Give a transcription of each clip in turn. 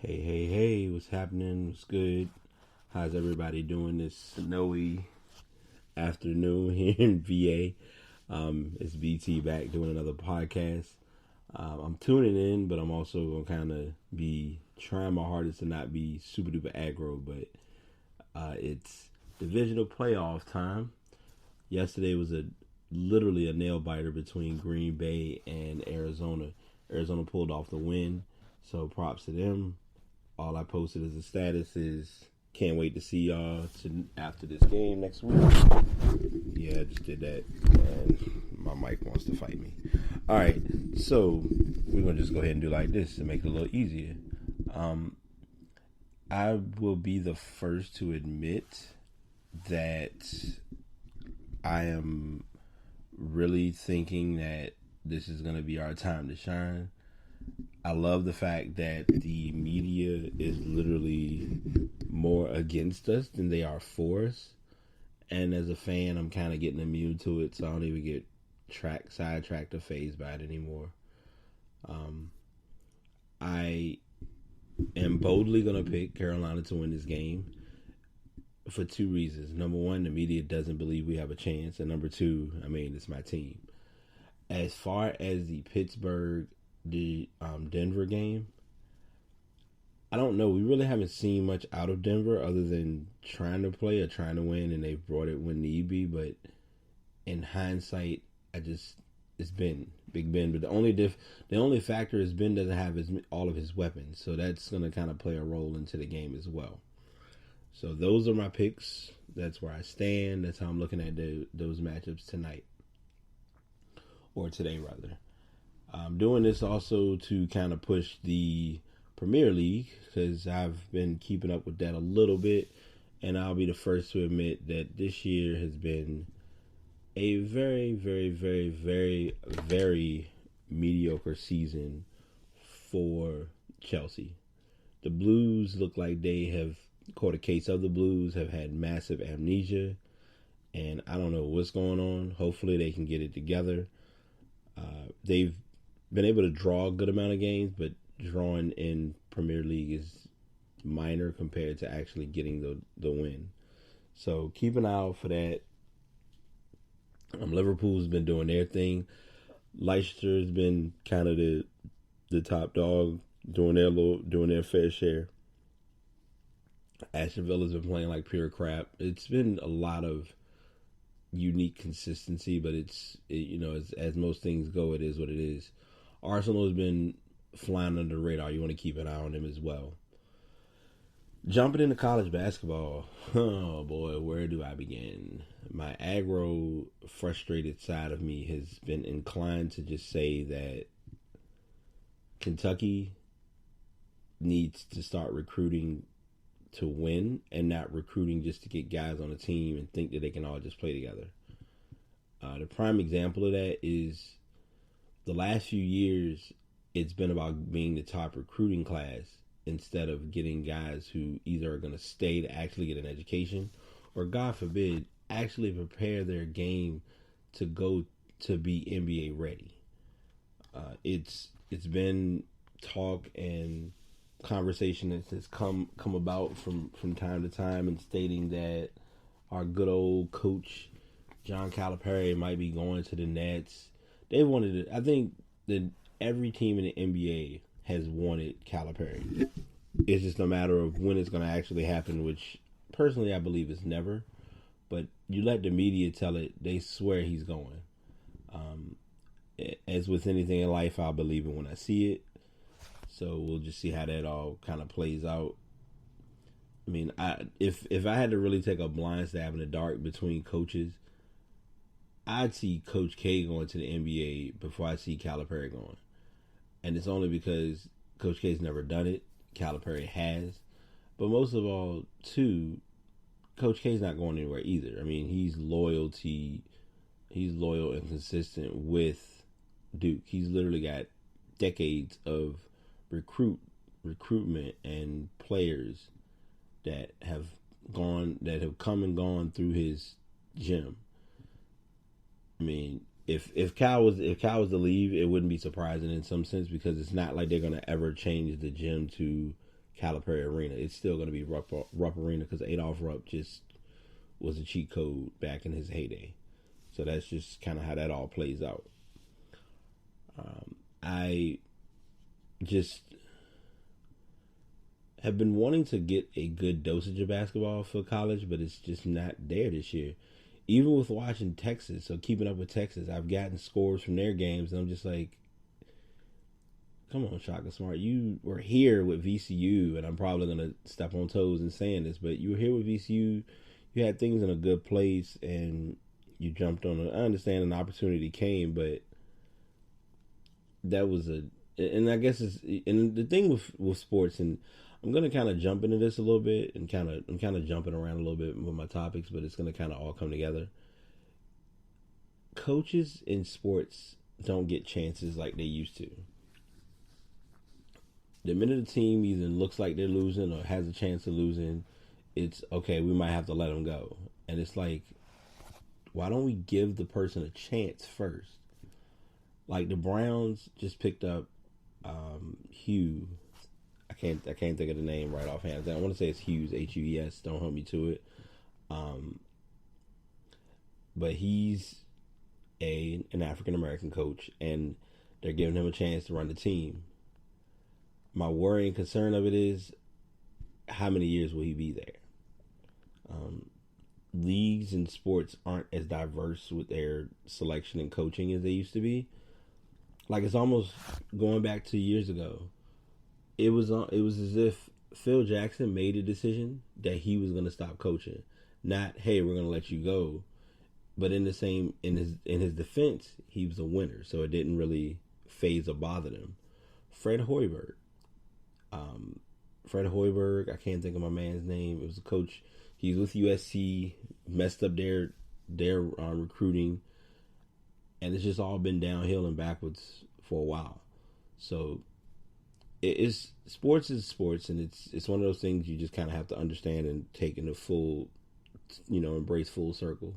Hey, hey, hey, what's happening? What's good? How's everybody doing this snowy afternoon here in VA? It's BT back doing another podcast. I'm tuning in, but I'm also going to kind of be trying my hardest to not be super duper aggro, but it's divisional playoff time. Yesterday was literally a nail biter between Green Bay and Arizona. Arizona pulled off the win, so props to them. All I posted as a status is can't wait to see y'all after this game next week. Yeah, I just did that, and my mic wants to fight me. All right, so we're gonna just go ahead and do like this to make it a little easier. I will be the first to admit that I am really thinking that this is gonna be our time to shine. I love the fact that the media is literally more against us than they are for us. And as a fan, I'm kind of getting immune to it, so I don't even get sidetracked or phased by it anymore. I am boldly going to pick Carolina to win this game for two reasons. Number one, the media doesn't believe we have a chance. And number two, it's my team. As far as the Denver game, I don't know. We really haven't seen much out of Denver other than trying to play or trying to win, and they've brought it when need be. But in hindsight, it's been Big Ben. But the only factor is Ben doesn't have all of his weapons, so that's going to kind of play a role into the game as well. So those are my picks. That's where I stand. That's how I'm looking at those matchups tonight, or today rather. I'm doing this also to kind of push the Premier League because I've been keeping up with that a little bit, and I'll be the first to admit that this year has been a very, very, very, very, very mediocre season for Chelsea. The Blues look like they have caught a case of the Blues, have had massive amnesia, and I don't know what's going on. Hopefully they can get it together. They've been able to draw a good amount of games, but drawing in Premier League is minor compared to actually getting the win. So keep an eye out for that. Liverpool's been doing their thing. Leicester's been kind of the top dog, doing their fair share. Aston Villa's been playing like pure crap. It's been a lot of unique consistency, but as most things go, it is what it is. Arsenal has been flying under the radar. You want to keep an eye on them as well. Jumping into college basketball, oh boy, where do I begin? My aggro, frustrated side of me has been inclined to just say that Kentucky needs to start recruiting to win and not recruiting just to get guys on the team and think that they can all just play together. The prime example of that is the last few years, it's been about being the top recruiting class instead of getting guys who either are going to stay to actually get an education or, God forbid, actually prepare their game to go to be NBA ready. It's been talk and conversation that has come about from time to time and stating that our good old coach John Calipari might be going to the Nets. They wanted it. I think that every team in the NBA has wanted Calipari. It's just a matter of when it's going to actually happen, which personally I believe is never. But you let the media tell it, they swear he's going. As with anything in life, I'll believe it when I see it. So we'll just see how that all kind of plays out. If I had to really take a blind stab in the dark between coaches, I'd see Coach K going to the NBA before I see Calipari going. And it's only because Coach K's never done it. Calipari has. But most of all, too, Coach K's not going anywhere either. He's loyal and consistent with Duke. He's literally got decades of recruitment and players that have come and gone through his gym. If Cal was to leave, it wouldn't be surprising in some sense because it's not like they're gonna ever change the gym to Calipari Arena. It's still going to be Rupp Arena because Adolph Rupp just was a cheat code back in his heyday. So that's just kind of how that all plays out. I just have been wanting to get a good dosage of basketball for college, but it's just not there this year. Even with watching Texas, so keeping up with Texas, I've gotten scores from their games, and I'm just like, come on, Shaka Smart. You were here with VCU, and I'm probably going to step on toes in saying this, but you were here with VCU. You had things in a good place, and you jumped on it. I understand an opportunity came, but that was and I guess and the thing with sports, and I'm going to kind of jump into this a little bit, and I'm kind of jumping around a little bit with my topics, but it's going to kind of all come together. Coaches in sports don't get chances like they used to. The minute a team either looks like they're losing or has a chance of losing, it's okay, we might have to let them go. And it's like, why don't we give the person a chance first? Like the Browns just picked up Hugh. I can't think of the name right offhand. I want to say it's Hughes, Hues. Don't hold me to it. But he's an African American coach, and they're giving him a chance to run the team. My worry and concern of it is, how many years will he be there? Leagues and sports aren't as diverse with their selection and coaching as they used to be. Like, it's almost going back 2 years ago. It was as if Phil Jackson made a decision that he was going to stop coaching. Not, hey, we're going to let you go. But in his defense, he was a winner, so it didn't really faze or bother them. Fred Hoiberg, I can't think of my man's name. It was a coach. He's with USC, messed up their recruiting, and it's just all been downhill and backwards for a while. So sports is sports, and it's one of those things you just kind of have to understand and take in the full, embrace full circle.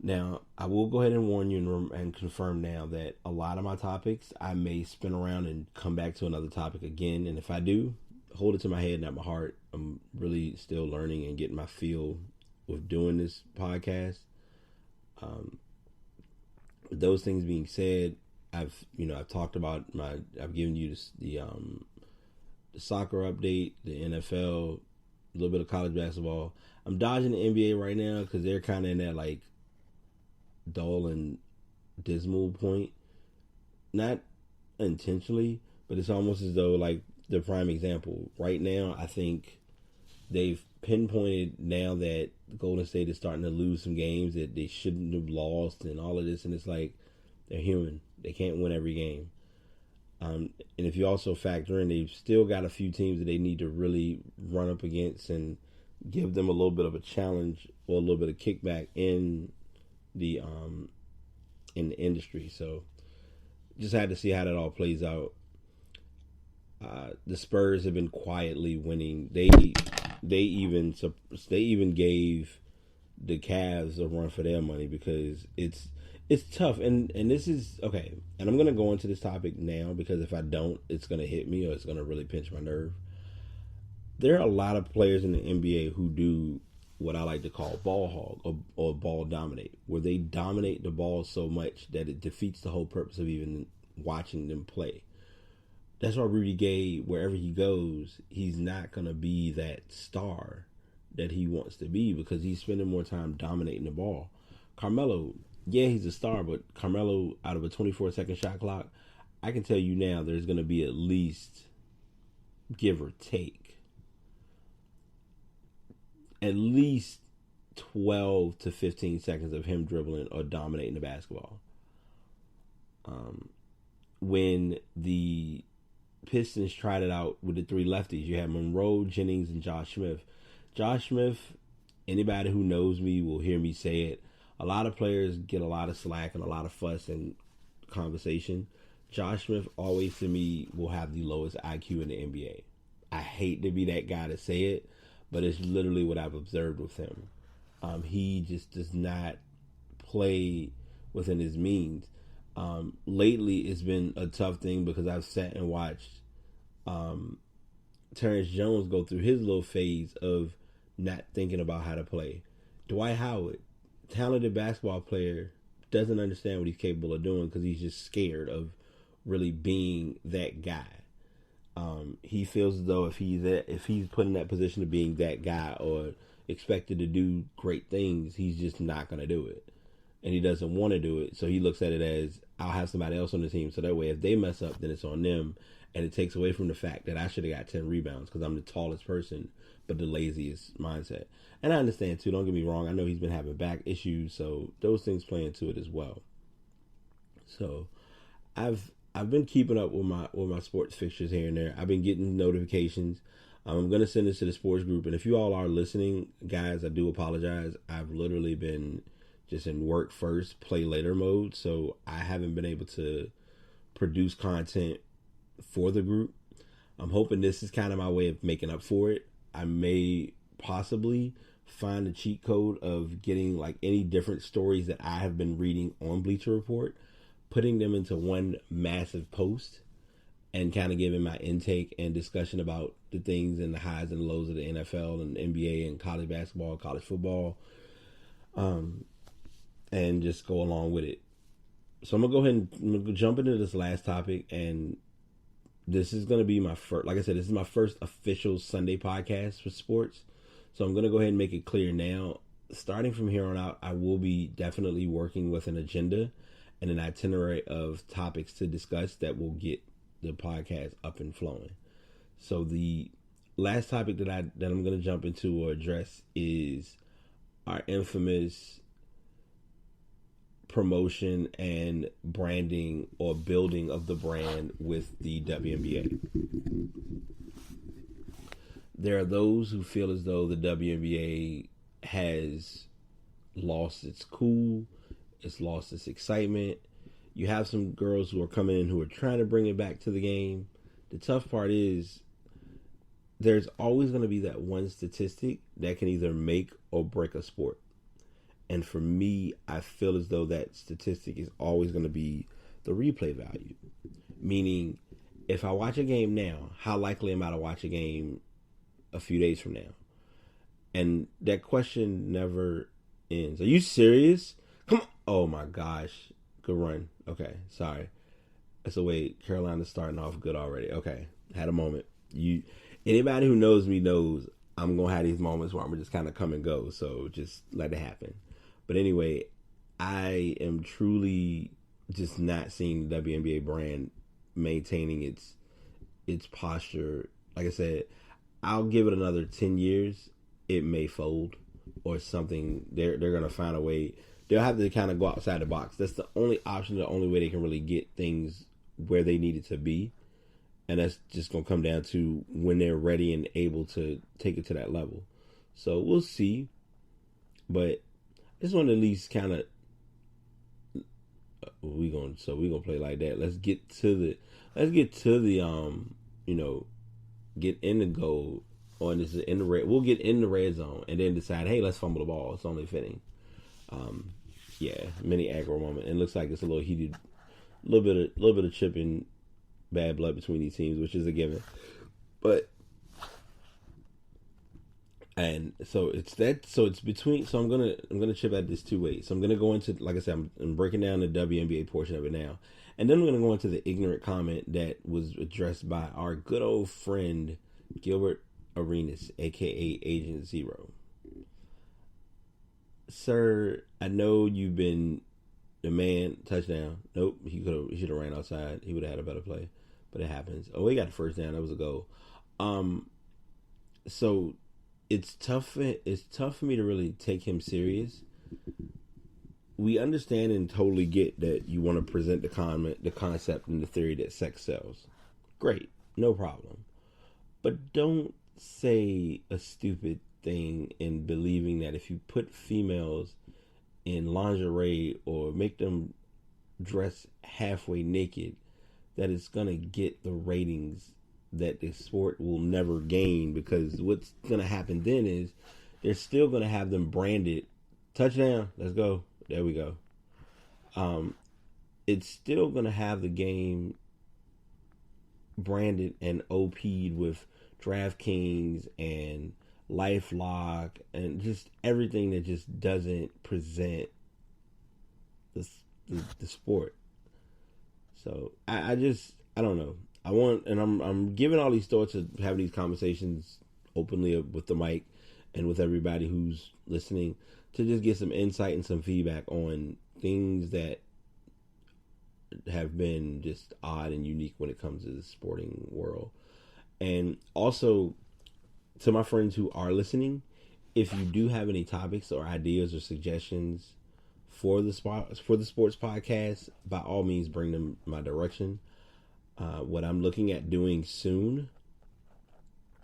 Now, I will go ahead and warn you and confirm now that a lot of my topics, I may spin around and come back to another topic again. And if I do, hold it to my head, not my heart. I'm really still learning and getting my feel with doing this podcast. With those things being said, I've talked about I've given you the soccer update, the NFL, a little bit of college basketball. I'm dodging the NBA right now because they're kind of in that like dull and dismal point, not intentionally, but it's almost as though, like, the prime example right now, I think they've pinpointed now that Golden State is starting to lose some games that they shouldn't have lost and all of this, and it's like, they're human, they can't win every game. And if you also factor in, they've still got a few teams that they need to really run up against and give them a little bit of a challenge or a little bit of kickback in the industry. So just had to see how that all plays out. The Spurs have been quietly winning. They even gave the Cavs a run for their money because it's tough, and this is okay. And I'm gonna go into this topic now because if I don't, it's gonna hit me or it's gonna really pinch my nerve. There are a lot of players in the NBA who do what I like to call ball hog or ball dominate, where they dominate the ball so much that it defeats the whole purpose of even watching them play. That's why Rudy Gay, wherever he goes, he's not going to be that star that he wants to be because he's spending more time dominating the ball. Carmelo, yeah, he's a star, but Carmelo, out of a 24-second shot clock, I can tell you now there's going to be at least, give or take, at least 12 to 15 seconds of him dribbling or dominating the basketball. When the Pistons tried it out with the three lefties, you had Monroe, Jennings, and Josh Smith. Josh Smith, anybody who knows me will hear me say it. A lot of players get a lot of slack and a lot of fuss and conversation. Josh Smith always, to me, will have the lowest IQ in the NBA. I hate to be that guy to say it, but it's literally what I've observed with him. He just does not play within his means. Lately, it's been a tough thing because I've sat and watched Terrence Jones go through his little phase of not thinking about how to play. Dwight Howard, talented basketball player, doesn't understand what he's capable of doing because he's just scared of really being that guy. He feels as though if he's put in that position of being that guy or expected to do great things, he's just not going to do it, and he doesn't want to do it. So he looks at it as, I'll have somebody else on the team, so that way if they mess up, then it's on them, and it takes away from the fact that I should have got 10 rebounds because I'm the tallest person, but the laziest mindset. And I understand too. Don't get me wrong. I know he's been having back issues, so those things play into it as well. So I've been keeping up with my sports fixtures here and there. I've been getting notifications. I'm going to send this to the sports group. And if you all are listening, guys, I do apologize. I've literally been just in work first, play later mode. So I haven't been able to produce content for the group. I'm hoping this is kind of my way of making up for it. I may possibly find a cheat code of getting like any different stories that I have been reading on Bleacher Report, putting them into one massive post and kind of giving my intake and discussion about the things and the highs and lows of the NFL and NBA and college basketball, college football, and just go along with it. So I'm going to go ahead and jump into this last topic, and this is going to be my first, like I said, this is my first official Sunday podcast for sports. So I'm going to go ahead and make it clear now. Starting from here on out, I will be definitely working with an agenda and an itinerary of topics to discuss that will get the podcast up and flowing. So the last topic that I'm going to jump into or address is our infamous promotion and branding or building of the brand with the WNBA. There are those who feel as though the WNBA has lost its cool, it's lost its excitement. You have some girls who are coming in who are trying to bring it back to the game. The tough part is there's always going to be that one statistic that can either make or break a sport. And for me, I feel as though that statistic is always going to be the replay value. Meaning, if I watch a game now, how likely am I to watch a game a few days from now? And that question never ends. Are you serious? Come on. Oh my gosh. Good run. Okay. Sorry. So wait, Carolina's starting off good already. Okay. Had a moment. Anybody who knows me knows I'm going to have these moments where I'm just kind of come and go. So just let it happen. But anyway, I am truly just not seeing the WNBA brand maintaining its posture. Like I said, I'll give it another 10 years. It may fold or something. They're going to find a way. They'll have to kind of go outside the box. That's the only option, the only way they can really get things where they need it to be. And that's just going to come down to when they're ready and able to take it to that level. So we'll see. But I just want to at least kind of we're gonna play like that. Let's get to the get in the goal or this is in the red. We'll get in the red zone and then decide, hey, let's fumble the ball. It's only fitting. Mini aggro moment. And it looks like it's a little heated, little bit of chipping bad blood between these teams, which is a given. But and so it's between. So I'm gonna chip at this two ways. So I'm gonna go into, like I said, I'm breaking down the WNBA portion of it now, and then I'm gonna go into the ignorant comment that was addressed by our good old friend Gilbert Arenas, aka Agent Zero. Sir, I know you've been the man. Touchdown. Nope, he should have ran outside. He would have had a better play, but it happens. Oh, he got the first down. That was a goal. So it's tough for me to really take him serious. We understand and totally get that you want to present the concept and the theory that sex sells. Great, no problem. But don't say a stupid thing in believing that if you put females in lingerie or make them dress halfway naked, that it's gonna get the ratings that the sport will never gain, because what's gonna happen then is they're still gonna have them branded touchdown, let's go, there we go. It's still gonna have the game branded and OP'd with DraftKings and LifeLock and just everything that just doesn't present the sport. So I don't know. I'm giving all these thoughts of having these conversations openly with the mic and with everybody who's listening to just get some insight and some feedback on things that have been just odd and unique when it comes to the sporting world. And also to my friends who are listening, if you do have any topics or ideas or suggestions for the sports podcast, by all means bring them my direction. What I'm looking at doing soon,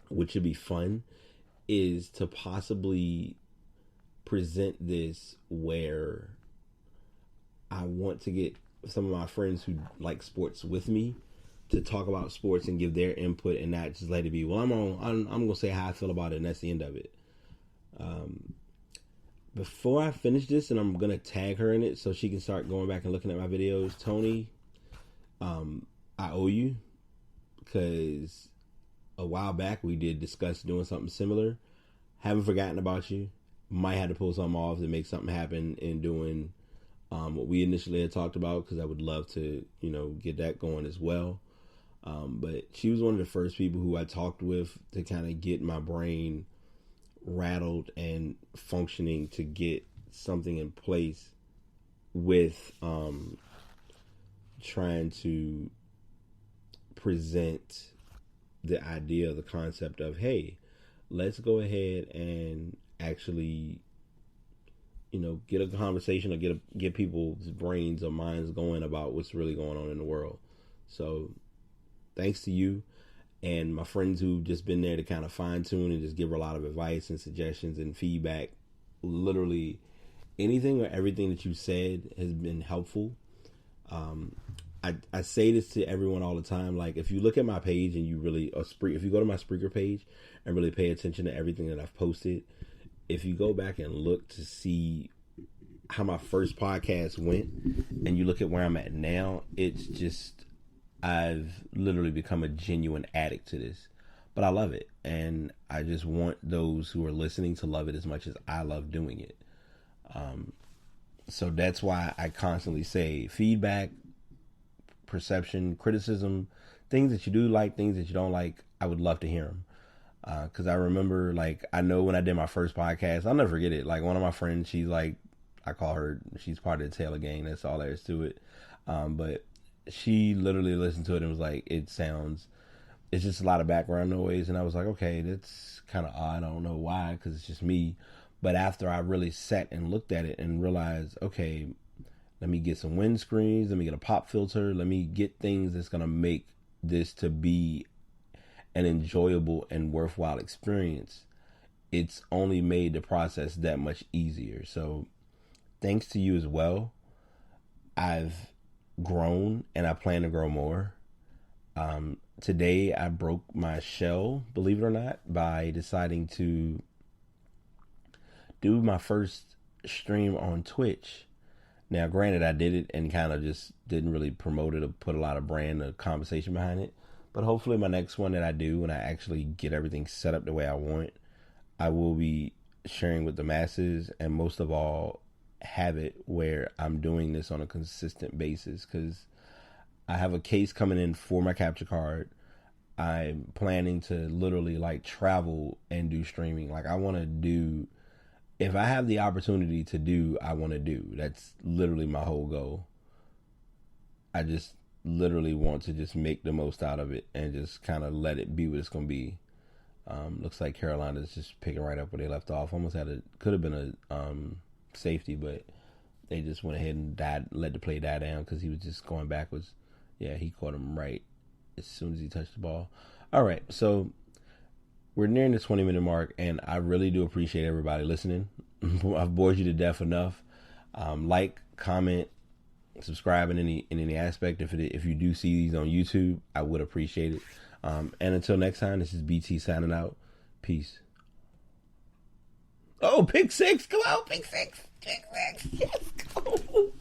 which would be fun, is to possibly present this where I want to get some of my friends who like sports with me to talk about sports and give their input, and not just let it be, well, I'm gonna say how I feel about it, and that's the end of it. Before I finish this, and I'm gonna tag her in it so she can start going back and looking at my videos, Tony, I owe you, because a while back we did discuss doing something similar. Haven't forgotten about you. Might have to pull something off to make something happen in doing what we initially had talked about, because I would love to, get that going as well. But she was one of the first people who I talked with to kind of get my brain rattled and functioning to get something in place with trying to present the idea, the concept of, hey, let's go ahead and actually, get a conversation or get people's brains or minds going about what's really going on in the world. So thanks to you and my friends who've just been there to kind of fine tune and just give her a lot of advice and suggestions and feedback. Literally anything or everything that you said has been helpful. I say this to everyone all the time. Like, if you look at my page and if you go to my Spreaker page and really pay attention to everything that I've posted, if you go back and look to see how my first podcast went and you look at where I'm at now, it's just, I've literally become a genuine addict to this. But I love it. And I just want those who are listening to love it as much as I love doing it. So that's why I constantly say feedback, perception, criticism, things that you do like, things that you don't like, I would love to hear them. Because I remember, I know when I did my first podcast, I'll never forget it. One of my friends, she's I call her, she's part of the Taylor gang. That's all there is to it. But she literally listened to it and was like, it's just a lot of background noise. And I was like, okay, that's kind of odd. I don't know why, because it's just me. But after I really sat and looked at it and realized, okay, let me get some windscreens, let me get a pop filter, let me get things that's going to make this to be an enjoyable and worthwhile experience, it's only made the process that much easier. So thanks to you as well, I've grown and I plan to grow more. Today I broke my shell, believe it or not, by deciding to do my first stream on Twitch. Now, granted, I did it and kind of just didn't really promote it or put a lot of brand or conversation behind it. But hopefully my next one that I do, when I actually get everything set up the way I want, I will be sharing with the masses, and most of all, have it where I'm doing this on a consistent basis, because I have a case coming in for my capture card. I'm planning to literally travel and do streaming. I want to do, if I have the opportunity to do, I want to do. That's literally my whole goal. I just literally want to just make the most out of it and just kind of let it be what it's going to be. Looks like Carolina's just picking right up where they left off. Almost could have been a safety, but they just went ahead and let the play die down because he was just going backwards. Yeah, he caught him right as soon as he touched the ball. All right, so we're nearing the 20-minute mark, and I really do appreciate everybody listening. I've bored you to death enough. Like, comment, subscribe in any aspect. If you do see these on YouTube, I would appreciate it. And until next time, this is BT signing out. Peace. Oh, pick six! Come on, pick six! Pick six! Yes, go!